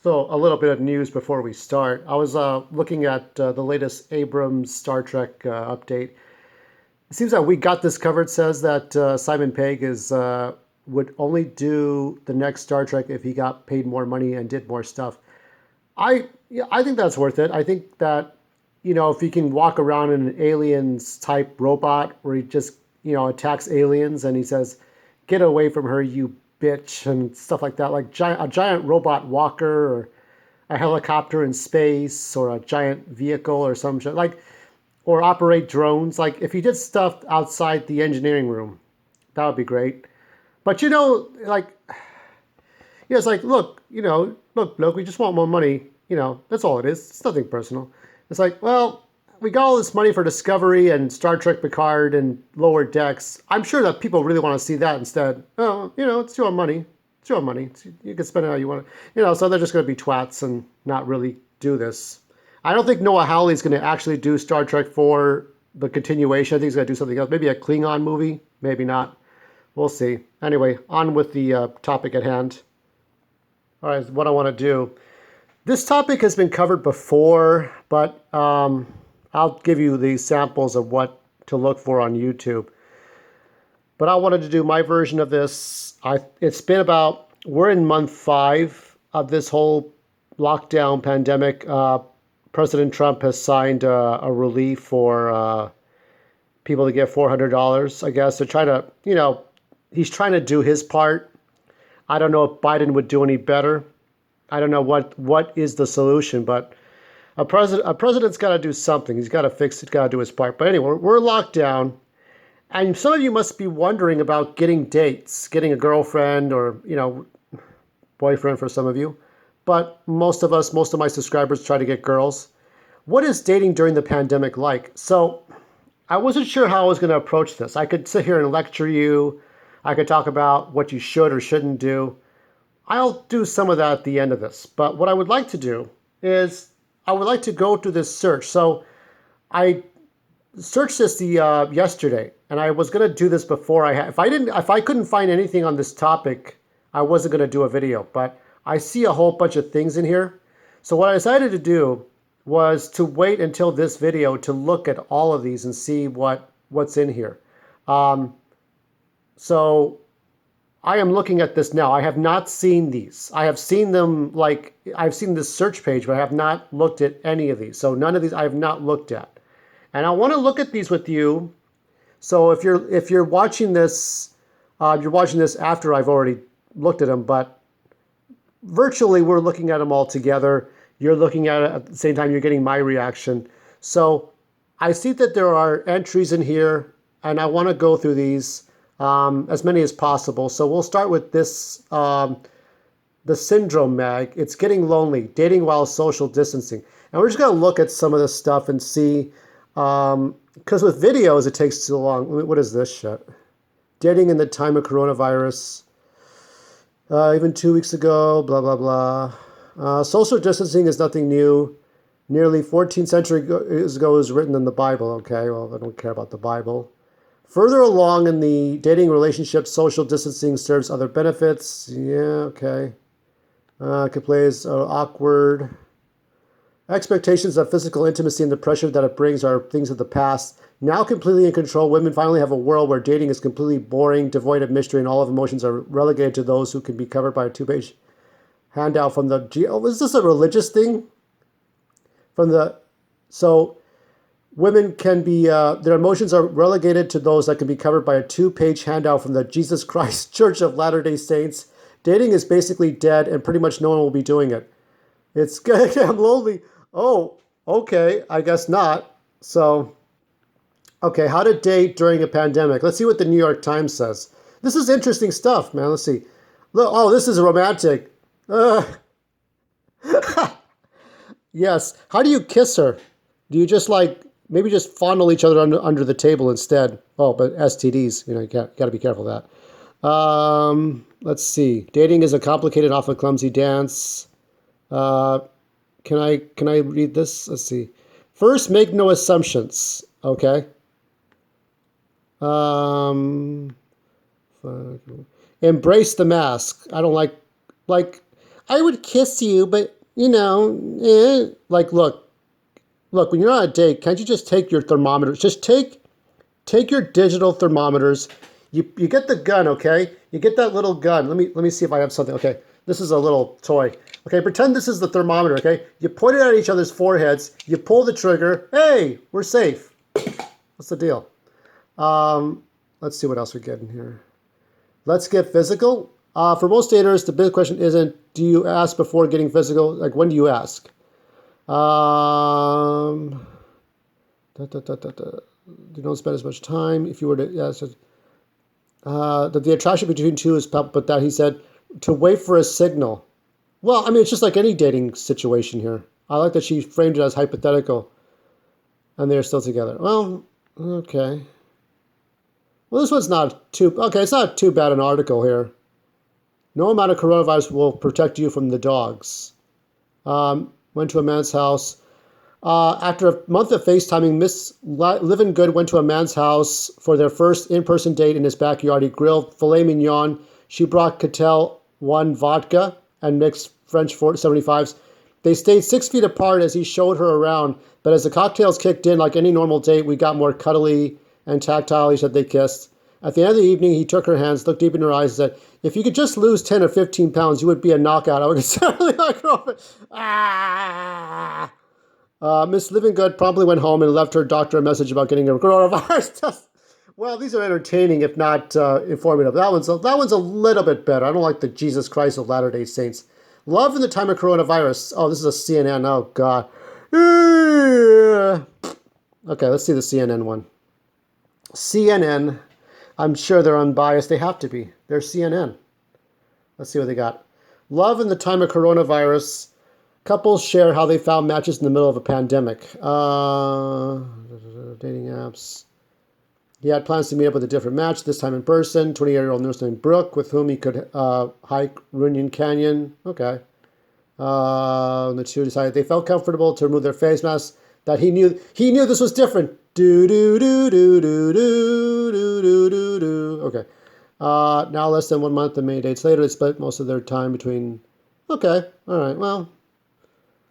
So, a little bit of news before we start. I was looking at the latest Abrams Star Trek update. It seems that we got this covered. Says that Simon Pegg is would only do the next Star Trek if he got paid more money and did more stuff. I think that's worth it. I think that if he can walk around in an aliens type robot where he just attacks aliens and he says, "Get away from her, you bitch," and stuff like that, like a giant robot walker or a helicopter in space or a giant vehicle or some shit like, or operate drones. Like if he did stuff outside the engineering room, that would be great. But like it's like, look, bloke, we just want more money. That's all it is. It's nothing personal. It's like, well, we got all this money for Discovery and Star Trek Picard and Lower Decks. I'm sure that people really want to see that instead. Oh, it's your money. It's your money. You can spend it how you want. So they're just going to be twats and not really do this. I don't think Noah Hawley's going to actually do Star Trek 4, the continuation. I think he's going to do something else. Maybe a Klingon movie. Maybe not. We'll see. Anyway, on with the topic at hand. All right, what I want to do. This topic has been covered before, but I'll give you the samples of what to look for on YouTube. But I wanted to do my version of this. It's been we're in month 5 of this whole lockdown pandemic. President Trump has signed a relief for people to get $400, I guess. They're trying to, he's trying to do his part. I don't know if Biden would do any better. I don't know what is the solution, but a president's got to do something. He's got to fix it, got to do his part. But anyway, we're locked down, and some of you must be wondering about getting dates, getting a girlfriend or boyfriend for some of you. But most of my subscribers try to get girls. What is dating during the pandemic like? So I wasn't sure how I was going to approach this. I could sit here and lecture you. I could talk about what you should or shouldn't do. I'll do some of that at the end of this. But what I would like to do is I would like to go to this search. So I searched this yesterday, and I was going to do this before if I couldn't find anything on this topic, I wasn't going to do a video. But I see a whole bunch of things in here. So what I decided to do was to wait until this video to look at all of these and see what's in here. So I am looking at this now. I have not seen these. I have seen them, I've seen this search page, but I have not looked at any of these. So none of these I have not looked at. And I want to look at these with you. So if you're watching this, you're watching this after I've already looked at them, but virtually we're looking at them all together. You're looking at it at the same time you're getting my reaction. So I see that there are entries in here, and I want to go through these. As many as possible. So we'll start with this, the syndrome mag. It's getting lonely, dating while social distancing. And we're just going to look at some of this stuff and see, because with videos, it takes too long. What is this shit? Dating in the time of coronavirus. Even 2 weeks ago, blah, blah, blah. Social distancing is nothing new. Nearly 14th century ago, it was written in the Bible. Okay, well, I don't care about the Bible. Further along in the dating relationship, social distancing serves other benefits. Yeah, okay. Could play as awkward. Expectations of physical intimacy and the pressure that it brings are things of the past. Now completely in control, women finally have a world where dating is completely boring, devoid of mystery, and all of emotions are relegated to those who can be covered by a 2-page handout from the... Oh, is this a religious thing? So... Women can be, their emotions are relegated to those that can be covered by a 2-page handout from the Jesus Christ Church of Latter-day Saints. Dating is basically dead, and pretty much no one will be doing it. It's, I'm lonely. Oh, okay, I guess not. So, okay, how to date during a pandemic. Let's see what the New York Times says. This is interesting stuff, man. Let's see. Look, oh, this is romantic. Yes. How do you kiss her? Do you just maybe just fondle each other under the table instead? Oh, but STDs, you got to be careful of that. Let's see. Dating is a complicated, often clumsy dance. Can I read this? Let's see. First, make no assumptions. Okay. Embrace the mask. I don't like I would kiss you, but you know, like look, when you're on a date, can't you just take your thermometers? Just take your digital thermometers. You get the gun, okay? You get that little gun. Let me see if I have something. Okay, this is a little toy. Okay, pretend this is the thermometer, okay? You point it at each other's foreheads. You pull the trigger. Hey, we're safe. What's the deal? Let's see what else we get in here. Let's get physical. For most daters, the big question isn't, do you ask before getting physical? Like, when do you ask? Um, You don't spend as much time. If you were to, yeah, so, that the attraction between two is palpable, but that he said to wait for a signal. Well, I mean, it's just like any dating situation here. I like that she framed it as hypothetical, and they're still together. Well, okay. Well, this one's not too, okay, it's not too bad an article here. No amount of coronavirus will protect you from the dogs. Went to a man's house. After a month of FaceTiming, Miss Living Good went to a man's house for their first in-person date in his backyard. He grilled filet mignon. She brought Cattell 1 vodka and mixed French 75s. They stayed 6 feet apart as he showed her around, but as the cocktails kicked in, like any normal date, we got more cuddly and tactile. He said they kissed. At the end of the evening, he took her hands, looked deep in her eyes, and said, if you could just lose 10 or 15 pounds, you would be a knockout. I would consider my girlfriend. Ah! Miss Living Good promptly went home and left her doctor a message about getting a coronavirus test. Well, these are entertaining, if not informative. That one's a little bit better. I don't like the Jesus Christ of Latter-day Saints. Love in the time of coronavirus. Oh, this is a CNN. Oh, God. Okay, let's see the CNN one. CNN. I'm sure they're unbiased. They have to be. They're CNN. Let's see what they got. Love in the time of coronavirus. Couples share how they found matches in the middle of a pandemic. Dating apps. He had plans to meet up with a different match, this time in person. 28-year-old nurse named Brooke, with whom he could hike Runyon Canyon. Okay. The two decided they felt comfortable to remove their face masks. That he knew this was different. Do do do do do do do do do do. Okay. Now less than 1 month and many dates later, they split most of their time between. Okay. All right. Well.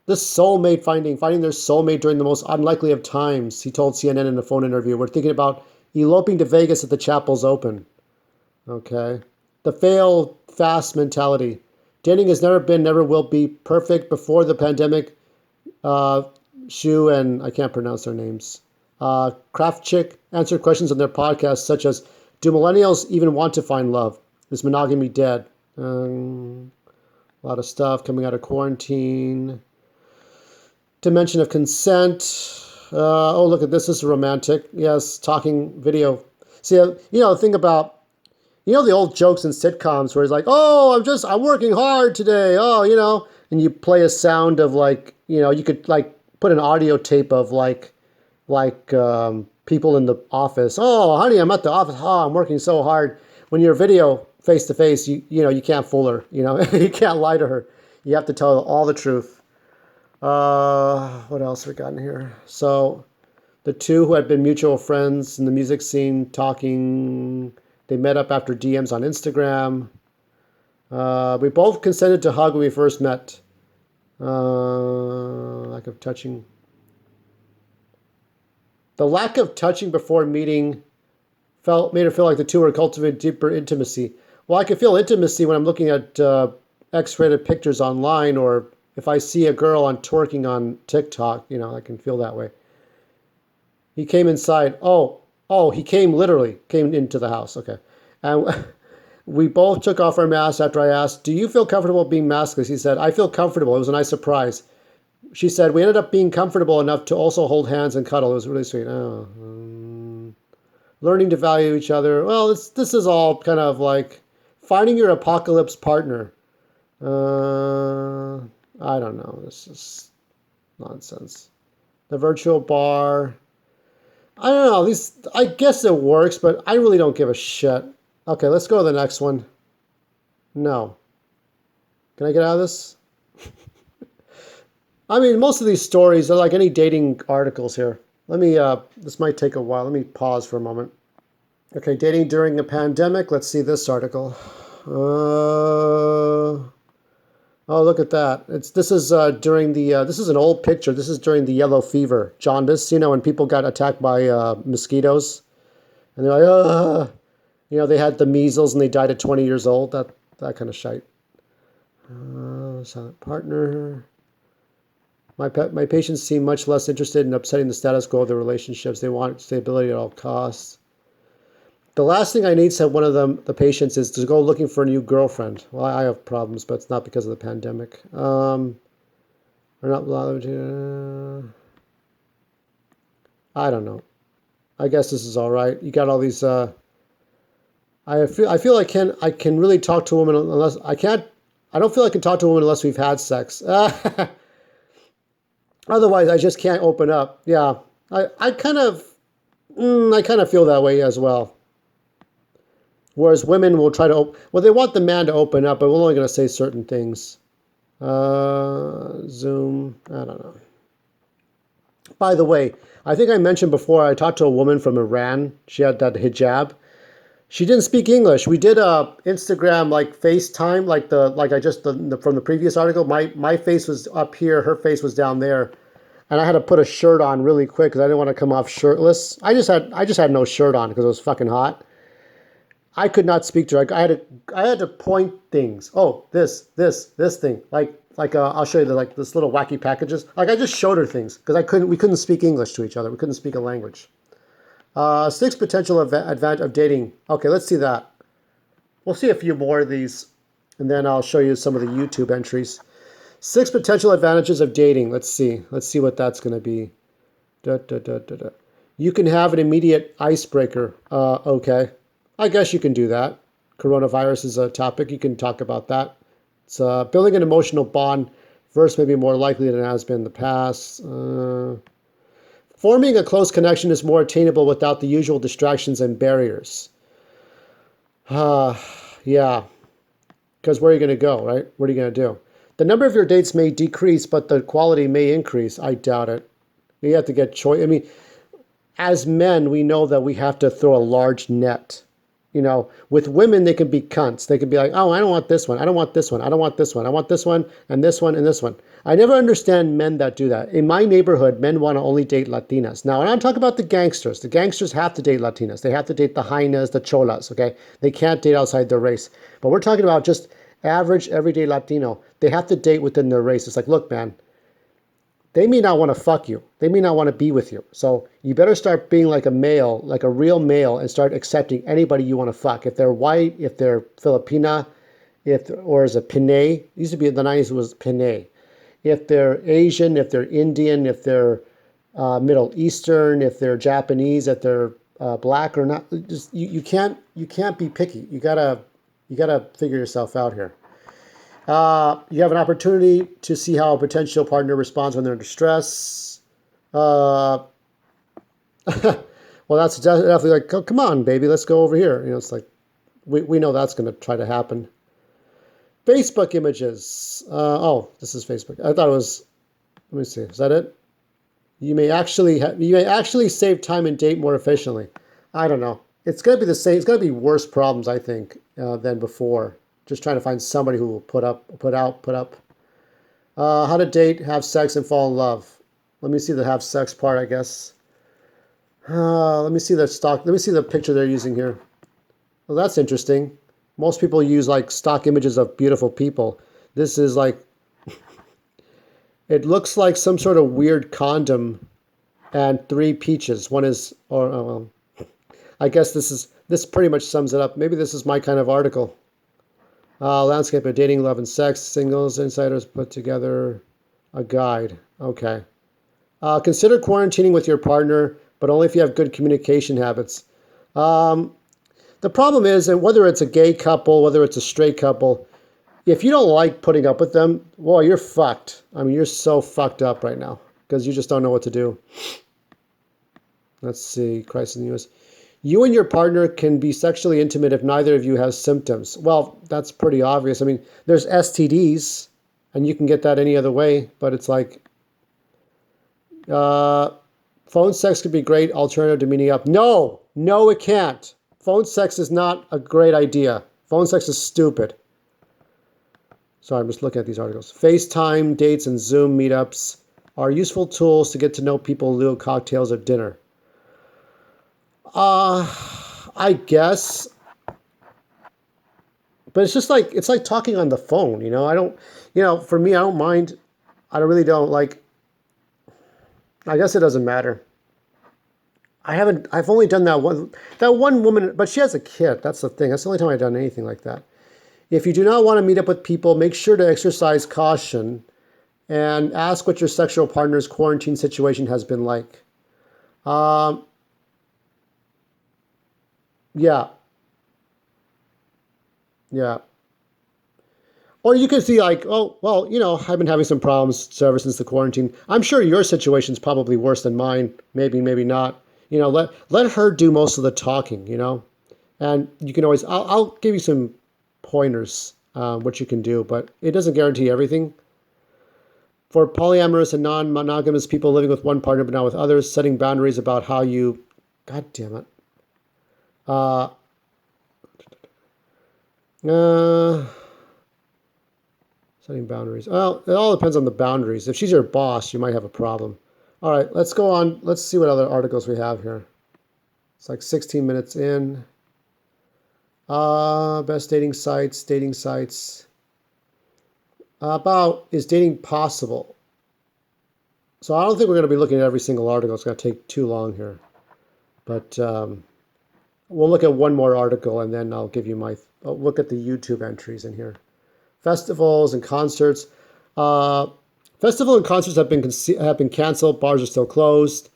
This soulmate finding their soulmate during the most unlikely of times, he told CNN in a phone interview. We're thinking about eloping to Vegas if the chapel's open. Okay. The fail fast mentality. Dating has never been, never will be perfect. Before the pandemic, Shu and I can't pronounce their names. Craft Chick answered questions on their podcast such as, do millennials even want to find love? Is monogamy dead? A lot of stuff coming out of quarantine. Dimension of consent. Oh, look at this. This is romantic. Yes, talking video. See, the thing about, the old jokes in sitcoms where it's like, oh, I'm working hard today. Oh, and you play a sound of like, you could like put an audio tape of like people in the office. Oh, honey, I'm at the office. Oh, I'm working so hard. When you're video face to face, you can't fool her. You can't lie to her. You have to tell her all the truth. What else we got in here? So, the two who had been mutual friends in the music scene talking, they met up after DMs on Instagram. We both consented to hug when we first met. Lack of touching. The lack of touching before meeting made her feel like the two were cultivating deeper intimacy. Well, I can feel intimacy when I'm looking at X-rated pictures online, or if I see a girl on twerking on TikTok, I can feel that way. He came inside. He came into the house. Okay. And we both took off our masks after I asked, do you feel comfortable being maskless? He said, I feel comfortable. It was a nice surprise. She said, we ended up being comfortable enough to also hold hands and cuddle. It was really sweet. Learning to value each other. Well, this is all kind of like finding your apocalypse partner. I don't know. This is nonsense. The virtual bar. I don't know. I guess it works, but I really don't give a shit. Okay, let's go to the next one. No. Can I get out of this? I mean, most of these stories are like any dating articles here. This might take a while. Let me pause for a moment. Okay, dating during a pandemic. Let's see this article. Oh, look at that. This is during the this is an old picture. This is during the yellow fever, jaundice, when people got attacked by mosquitoes. And they're like, they had the measles and they died at 20 years old. That kind of shite. Silent partner. My patients seem much less interested in upsetting the status quo of their relationships. They want stability at all costs. The last thing I need, said one of the patients, is to go looking for a new girlfriend. Well, I have problems, but it's not because of the pandemic. We're not allowed to. I don't know. I guess this is all right. You got all these. I feel I can really talk to a woman unless I can't. I don't feel I can talk to a woman unless we've had sex. Otherwise, I just can't open up. Yeah, I kind of feel that way as well. Whereas women will try to, well, they want the man to open up, but we're only going to say certain things. Zoom, I don't know. By the way, I think I mentioned before, I talked to a woman from Iran. She had that hijab. She didn't speak English. We did a Instagram like FaceTime, from the previous article. My face was up here, her face was down there, and I had to put a shirt on really quick because I didn't want to come off shirtless. I just had no shirt on because it was fucking hot. I could not speak to her. I had to point things. Oh, this thing. I'll show you this little wacky packages. Like I just showed her things because we couldn't speak English to each other. We couldn't speak a language. 6 potential advantage of dating. Okay, let's see that. We'll see a few more of these, and then I'll show you some of the YouTube entries. 6 potential advantages of dating. Let's see. Let's see what that's going to be. You can have an immediate icebreaker. Okay. I guess you can do that. Coronavirus is a topic. You can talk about that. It's building an emotional bond. First, maybe more likely than it has been in the past. Forming a close connection is more attainable without the usual distractions and barriers. Yeah. Because where are you going to go, right? What are you going to do? The number of your dates may decrease, but the quality may increase. I doubt it. You have to get choice. I mean, as men, we know that we have to throw a large net. With women, they can be cunts. They can be like, oh, I don't want this one. I don't want this one. I don't want this one. I want this one and this one and this one. I never understand men that do that. In my neighborhood, men want to only date Latinas. Now, and I'm talking about the gangsters have to date Latinas. They have to date the hyenas, the cholas, okay? They can't date outside their race. But we're talking about just average, everyday Latino. They have to date within their race. It's like, look, man, they may not want to fuck you. They may not want to be with you. So you better start being like a male, like a real male, and start accepting anybody you want to fuck. If they're white, if they're Filipina, or is a Pinay. It used to be in the 90s, it was Pinay. If they're Asian, if they're Indian, if they're Middle Eastern, if they're Japanese, if they're black or not. Just you can't be picky. You gotta figure yourself out here. You have an opportunity to see how a potential partner responds when they're under stress. Well, that's definitely like, oh, come on, baby, let's go over here. It's like, we know that's going to try to happen. Facebook images. This is Facebook. I thought it was, let me see, is that it? You may actually save time and date more efficiently. I don't know. It's going to be the same. It's going to be worse problems, I think, than before. Just trying to find somebody who will put up. How to date, have sex, and fall in love. Let me see the have sex part, I guess. Let me see the picture they're using here. Well, that's interesting. Most people use like stock images of beautiful people. This is like, it looks like some sort of weird condom and 3 peaches. One is, I guess this pretty much sums it up. Maybe this is my kind of article. Landscape of dating, love, and sex. Singles, insiders put together a guide. Okay. Consider quarantining with your partner, but only if you have good communication habits. The problem is, and whether it's a gay couple, whether it's a straight couple, if you don't like putting up with them, well, you're fucked. I mean, you're so fucked up right now because you just don't know what to do. Let's see. Crisis in the U.S. You and your partner can be sexually intimate if neither of you has symptoms. Well, that's pretty obvious. I mean, there's STDs, and you can get that any other way, but it's like, phone sex could be great alternative to meeting up. No, it can't. Phone sex is not a great idea. Phone sex is stupid. So I'm just looking at these articles. FaceTime dates and Zoom meetups are useful tools to get to know people in lieu of cocktails or dinner. I guess, but it's like talking on the phone. I don't, for me, I don't mind. I really don't like. I guess it doesn't matter. I've only done that one woman, but she has a kid. That's the thing. That's the only time I've done anything like that. If you do not want to meet up with people, make sure to exercise caution and ask what your sexual partner's quarantine situation has been like. Um, yeah, yeah. Or you could see like, oh, well, I've been having some problems ever since the quarantine. I'm sure your situation's probably worse than mine. Maybe, maybe not. Let her do most of the talking. And you can always, I'll give you some pointers, what you can do, but it doesn't guarantee everything. For polyamorous and non-monogamous people living with one partner but not with others, setting boundaries about how you, God damn it. Uh, uh, Setting boundaries. Well, it all depends on the boundaries. If she's your boss, you might have a problem. All right, let's go on. Let's see what other articles we have here. It's like 16 minutes in. Best dating sites, dating sites. About is dating possible? So I don't think we're going to be looking at every single article. It's going to take too long here. But we'll look at one more article and then I'll look at the YouTube entries in here. Festivals and concerts. Uh, Festival and concerts have been canceled. Bars are still closed.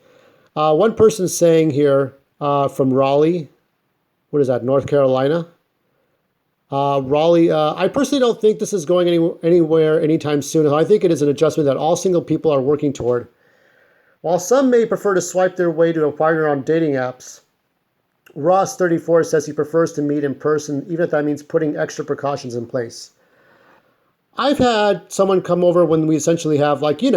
One person saying here from Raleigh, what is that, North Carolina? Raleigh, I personally don't think this is going anywhere anytime soon. I think it is an adjustment that all single people are working toward. While some may prefer to swipe their way to a partner on dating apps, Ross34 says he prefers to meet in person, even if that means putting extra precautions in place. I've had someone come over when we essentially have, like you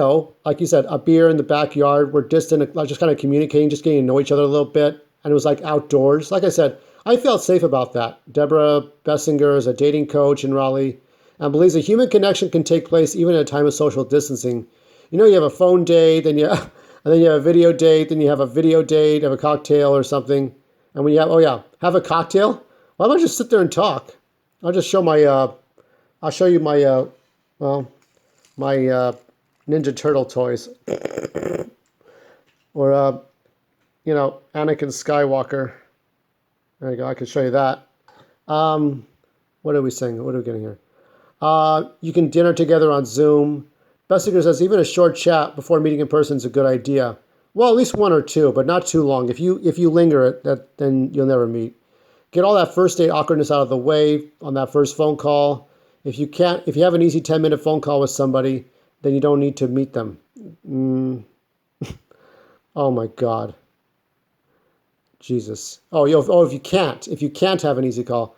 said, a beer in the backyard. We're distant, like just kind of communicating, just getting to know each other a little bit. And it was like outdoors. Like I said, I felt safe about that. Deborah Bessinger is a dating coach in Raleigh and believes a human connection can take place even at a time of social distancing. You have a phone date, and then you have a video date, then you have a video date, have a cocktail or something. And when you have a cocktail, why don't I just sit there and talk? I'll just show my I'll show you my my Ninja Turtle toys, or Anakin Skywalker. There you go. I can show you that. What are we saying? What are we getting here? You can dinner together on Zoom. Bessinger says even a short chat before meeting in person is a good idea. Well, at least one or two, but not too long. If you linger it, then you'll never meet. Get all that first date awkwardness out of the way on that first phone call. If you have an easy 10-minute phone call with somebody, then you don't need to meet them. Oh my God. Jesus. If you can't have an easy call.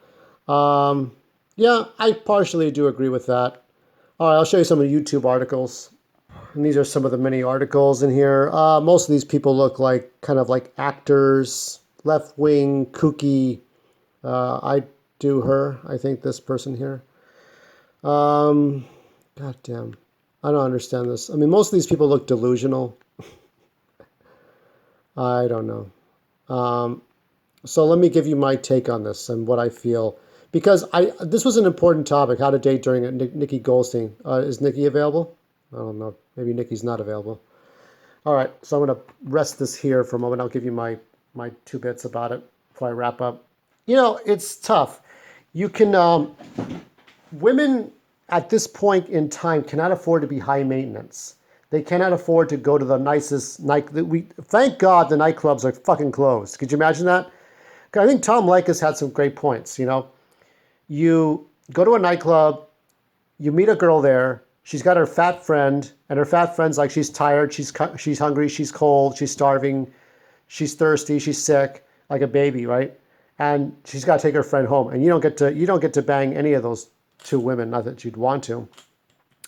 Yeah, I partially do agree with that. All right, I'll show you some of the YouTube articles. And these are some of the many articles in here. Most of these people look like kind of like actors, left-wing, kooky. I do her. I think this person here. God damn. I don't understand this. I mean, most of these people look delusional. I don't know. So let me give you my take on this and what I feel. Because this was an important topic, how to date during it. Nikki Goldstein. Is Nikki available? I don't know. Maybe Nikki's not available. All right, so I'm going to rest this here for a moment. I'll give you my 2 bits about it before I wrap up. It's tough. You can... women at this point in time cannot afford to be high maintenance. They cannot afford to go to the nicest night. Thank God the nightclubs are fucking closed. Could you imagine that? I think Tom Likas had some great points. You go to a nightclub, you meet a girl there. She's got her fat friend, and her fat friend's like, she's tired, she's hungry, she's cold, she's starving, she's thirsty, she's sick, like a baby, right? And she's got to take her friend home, and you don't get to bang any of those 2 women, not that you'd want to.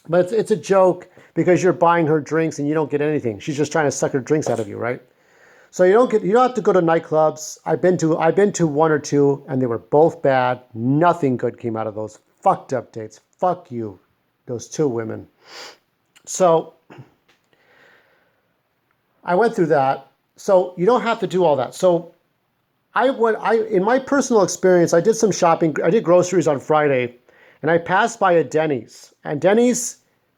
But it's a joke because you're buying her drinks and you don't get anything. She's just trying to suck her drinks out of you, right? So you don't have to go to nightclubs. I've been to 1 or 2 and they were both bad. Nothing good came out of those fucked up dates. Fuck you. those two women. So I went through that. So you don't have to do all that. So in my personal experience, I did some shopping. I did groceries on Friday, and I passed by a Denny's. And Denny's,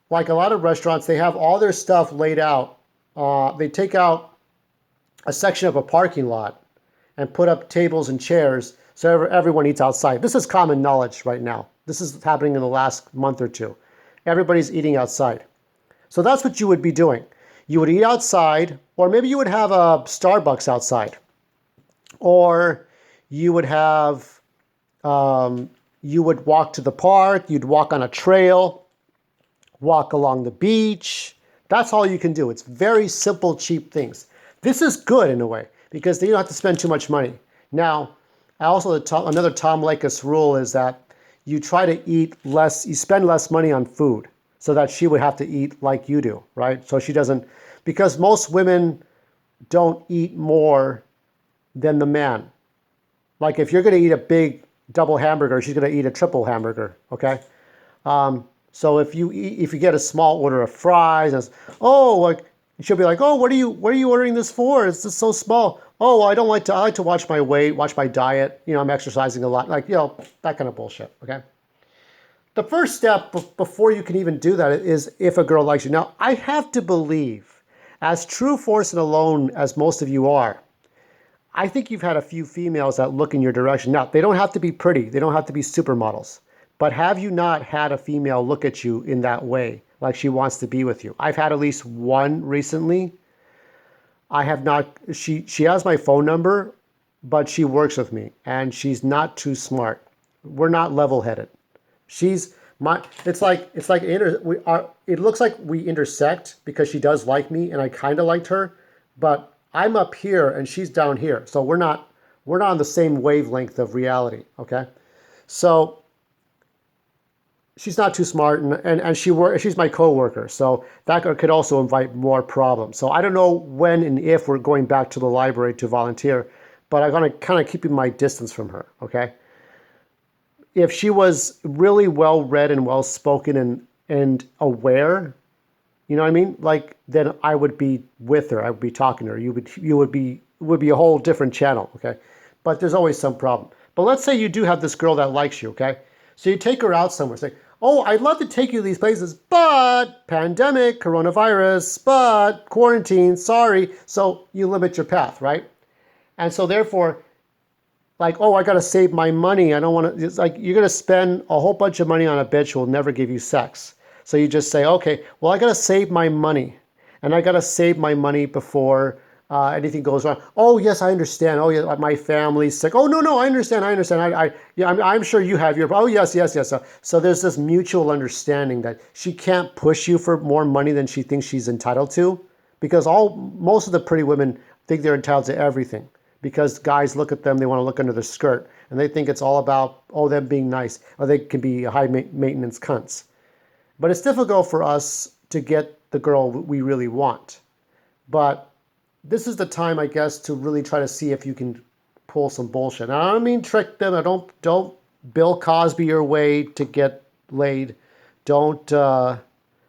like a lot of restaurants, they have all their stuff laid out. They take out a section of a parking lot and put up tables and chairs so everyone eats outside. This is common knowledge right now. This is happening in the last month or two. Everybody's eating outside. So that's what you would be doing. You would eat outside, or maybe you would have a Starbucks outside, or you would have, you would walk to the park, you'd walk on a trail, walk along the beach. That's all you can do. It's very simple, cheap things. This is good in a way because you don't have to spend too much money. Now, also another Tom Leykis rule is that you try to eat less, you spend less money on food so that she would have to eat like you do, right? So she doesn't, because most women don't eat more than the man. Like if you're going to eat a big double hamburger, she's going to eat a triple hamburger, okay? So if you get a small order of fries, and like she'll be like, oh, what are you ordering this for? It's just so small. Oh, well, I like to watch my weight, watch my diet. I'm exercising a lot, like that kind of bullshit. Okay. The first step before you can even do that is if a girl likes you. Now, I have to believe, as true force and alone as most of you are, I think you've had a few females that look in your direction. Now, they don't have to be pretty. They don't have to be supermodels. But have you not had a female look at you in that way, like she wants to be with you? I've had at least one recently. I have not, she has my phone number, but she works with me, and she's not too smart. We're not level-headed. It looks like we intersect because she does like me, and I kind of liked her, but I'm up here and she's down here. So we're not on the same wavelength of reality, okay? So she's not too smart, and she's my coworker, so that could also invite more problems. So I don't know when and if we're going back to the library to volunteer, but I'm going to kind of keep my distance from her, okay? If she was really well read and well spoken and aware, you know what I mean? Like, then I would be with her. I would be talking to her. It would be a whole different channel, okay? But there's always some problem. But let's say you do have this girl that likes you, okay? So you take her out somewhere, say, oh, I'd love to take you to these places, but pandemic, coronavirus, but quarantine, sorry. So you limit your path, right? And so therefore, like, oh, I got to save my money. I don't want to, it's like you're going to spend a whole bunch of money on a bitch who will never give you sex. So you just say, okay, well, I got to save my money. And I got to save my money before anything goes wrong. Oh, yes, I understand. Oh, yeah, my family's sick. Oh, no, I understand. I'm sure you have your, oh, yes. So there's this mutual understanding that she can't push you for more money than she thinks she's entitled to. Because most of the pretty women think they're entitled to everything. Because guys look at them, they want to look under their skirt. And they think it's all about, them being nice. Or they can be high maintenance cunts. But it's difficult for us to get the girl we really want. But this is the time, I guess, to really try to see if you can pull some bullshit. Now, I don't mean trick them. I don't Bill Cosby your way to get laid. Don't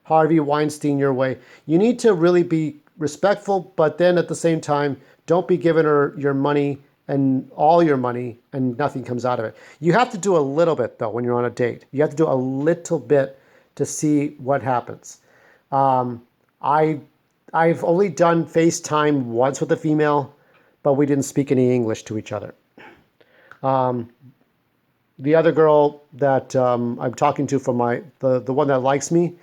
Harvey Weinstein your way. You need to really be respectful, but then at the same time, don't be giving her your money and all your money and nothing comes out of it. You have to do a little bit, though, when you're on a date. You have to do a little bit to see what happens. I've only done FaceTime once with a female, but we didn't speak any English to each other. The other girl that I'm talking to from the one that likes me.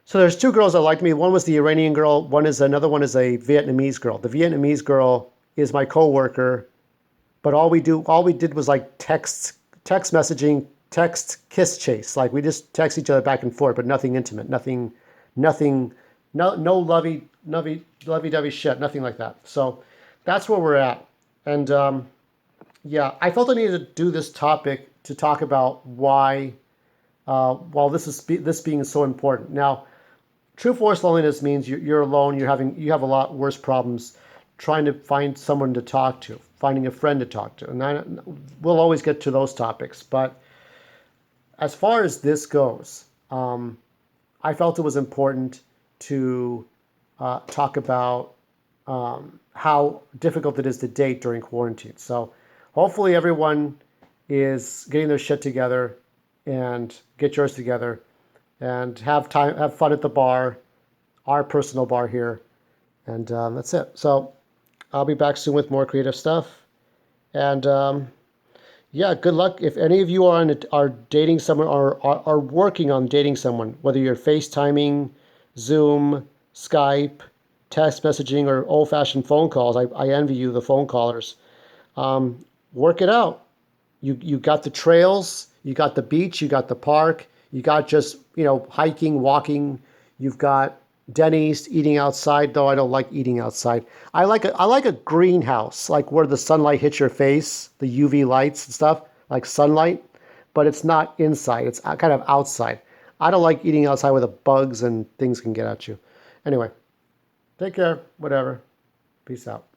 So there's two girls that liked me. One was the Iranian girl. Another one is a Vietnamese girl. The Vietnamese girl is my coworker, but all we did was like text messaging, text kiss chase. Like we just text each other back and forth, but nothing intimate, nothing, no lovey-dovey shit, nothing like that. So that's where we're at. And yeah, I felt I needed to do this topic to talk about why, this being so important. Now, true force loneliness means you're alone. You have a lot worse problems trying to find someone to talk to, finding a friend to talk to. And we'll always get to those topics. But as far as this goes, I felt it was important to talk about how difficult it is to date during quarantine. So hopefully everyone is getting their shit together and get yours together and have fun at the bar, our personal bar here. And that's it. So I'll be back soon with more creative stuff. And yeah, good luck. If any of you are dating someone or are working on dating someone, whether you're FaceTiming, Zoom, Skype, text messaging, or old-fashioned phone calls, I envy you, the phone callers. Work it out. You got the trails, you got the beach, you got the park, you got just, hiking, walking. You've got Denny's, eating outside, though I don't like eating outside. I like a greenhouse, like where the sunlight hits your face, the UV lights and stuff, like sunlight, but it's not inside. It's kind of outside. I don't like eating outside where the bugs and things can get at you. Anyway, take care. Whatever. Peace out.